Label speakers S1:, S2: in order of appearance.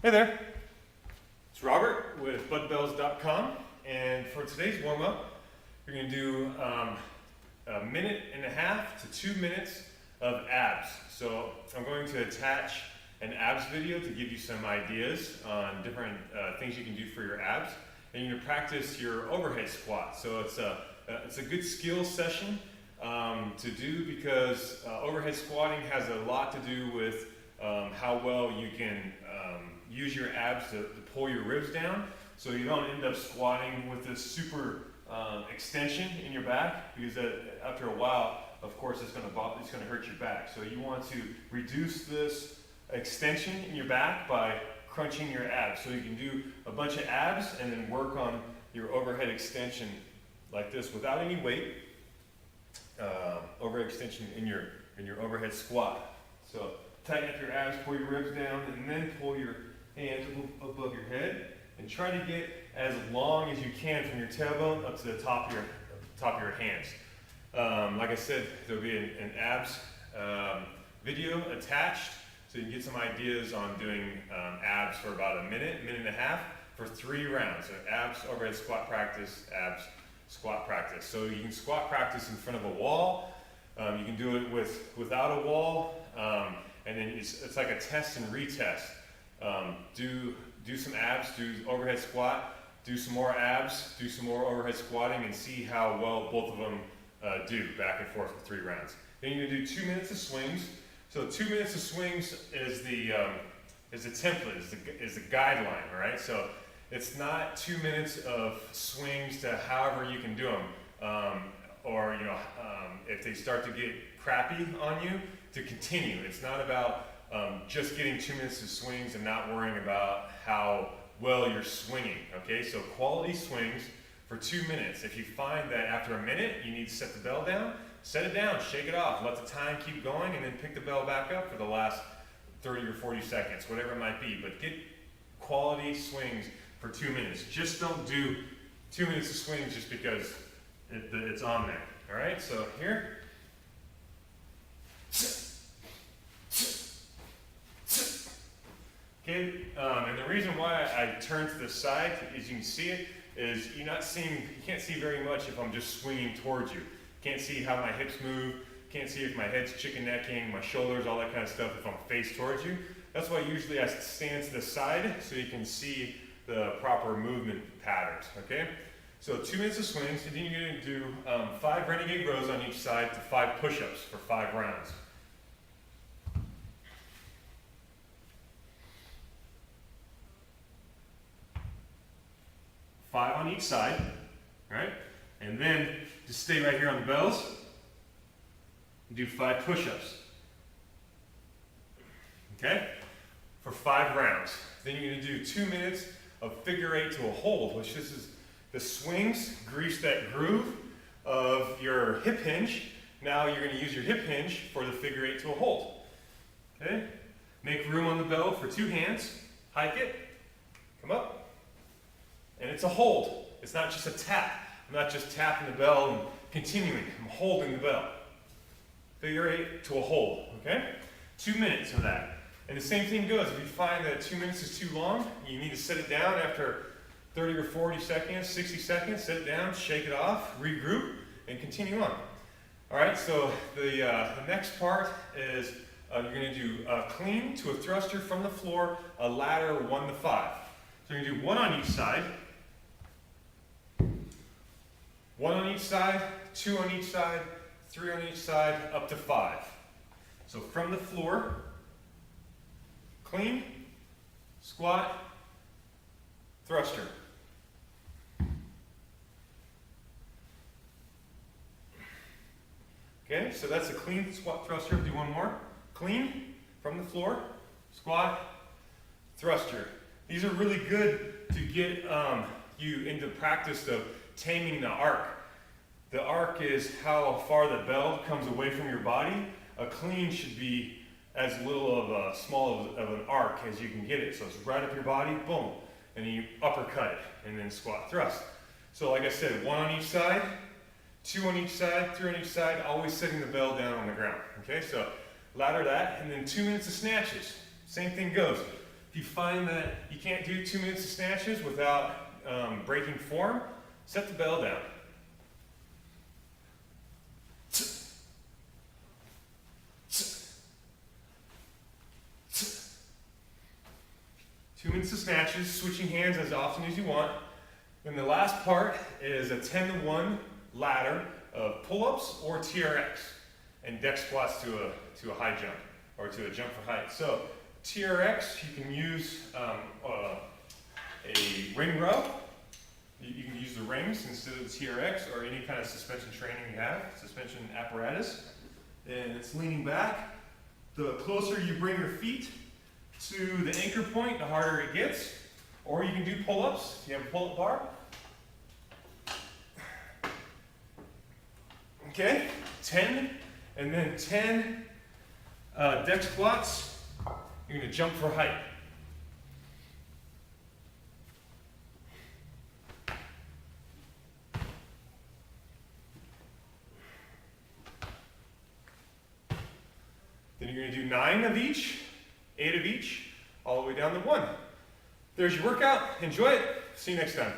S1: Hey there, it's Robert with budbells.com, and for today's warm-up, we're going to do a minute and a half to 2 minutes of abs. So I'm going to attach an abs video to give you some ideas on different things you can do for your abs, and you're going to practice your overhead squat. So it's a good skill session to do because overhead squatting has a lot to do with how well you can use your abs to pull your ribs down, so you don't end up squatting with this super extension in your back, because after a while, of course, it's going to hurt your back. So you want to reduce this extension in your back by crunching your abs. So you can do a bunch of abs and then work on your overhead extension like this without any weight. Overhead extension in your overhead squat. So tighten up your abs, pull your ribs down, and then pull your hands above your head, and try to get as long as you can from your tailbone up to the top of your hands. Like I said, there'll be an abs video attached, so you can get some ideas on doing abs for about a minute and a half for 3 rounds. So abs, overhead squat practice, abs, squat practice. So you can squat practice in front of a wall. You can do it without a wall, and then it's like a test and retest. Do some abs, do overhead squat, do some more abs, do some more overhead squatting, and see how well both of them do back and forth for 3 rounds. Then you're going to do 2 minutes of swings. So 2 minutes of swings is the template, is the guideline, all right? So it's not 2 minutes of swings to however you can do them, or if they start to get crappy on you, to continue. It's not about just getting 2 minutes of swings and not worrying about how well you're swinging, okay? So quality swings for 2 minutes. If you find that after a minute you need to set the bell down, set it down, shake it off, let the time keep going, and then pick the bell back up for the last 30 or 40 seconds, whatever it might be. But get quality swings for 2 minutes. Just don't do 2 minutes of swings just because it's on there, all right? So here. Okay, and the reason why I turn to the side, as you can see it, is you can't see very much if I'm just swinging towards you. Can't see how my hips move, can't see if my head's chicken necking, my shoulders, all that kind of stuff if I'm face towards you. That's why usually I stand to the side so you can see the proper movement patterns, okay? So 2 minutes of swings, and then you're going to do 5 Renegade rows on each side to 5 push-ups for 5 rounds. Five on each side, all right? And then just stay right here on the bells. Do 5 push-ups, okay? For 5 rounds. Then you're gonna do 2 minutes of figure 8 to a hold, which this is the swings, grease that groove of your hip hinge. Now you're gonna use your hip hinge for the figure 8 to a hold, okay? Make room on the bell for 2 hands, hike it, come up. And it's a hold. It's not just a tap. I'm not just tapping the bell and continuing. I'm holding the bell. Figure 8 to a hold, okay? 2 minutes of that. And the same thing goes. If you find that 2 minutes is too long, you need to set it down after 30 or 40 seconds, 60 seconds, set it down, shake it off, regroup, and continue on. All right, so the next part is you're going to do a clean to a thruster from the floor, a ladder 1 to 5. So you're going to do 1 on each side, 1 on each side, 2 on each side, 3 on each side, up to 5. So from the floor, clean, squat, thruster. Okay, so that's a clean, squat, thruster. Do one more. Clean, from the floor, squat, thruster. These are really good to get you into practice of taming the arc. The arc is how far the bell comes away from your body. A clean should be as little of a small of an arc as you can get it. So it's right up your body, boom, and then you uppercut it, and then squat thrust. So like I said, 1 on each side, 2 on each side, 3 on each side, always setting the bell down on the ground. Okay, so ladder that, and then 2 minutes of snatches. Same thing goes. If you find that you can't do 2 minutes of snatches without breaking form, set the bell down. 2 minutes of snatches, switching hands as often as you want. Then the last part is a 10-to-1 ladder of pull-ups or TRX and deck squats to a high jump or to a jump for height. So TRX, you can use a ring row. You can use the rings instead of the TRX or any kind of suspension training you have, suspension apparatus. And it's leaning back. The closer you bring your feet to the anchor point, the harder it gets. Or you can do pull-ups if you have a pull-up bar. Okay, 10, and then 10 deck squats. You're going to jump for height. Then you're going to do 9 of each, 8 of each, all the way down to 1. There's your workout. Enjoy it. See you next time.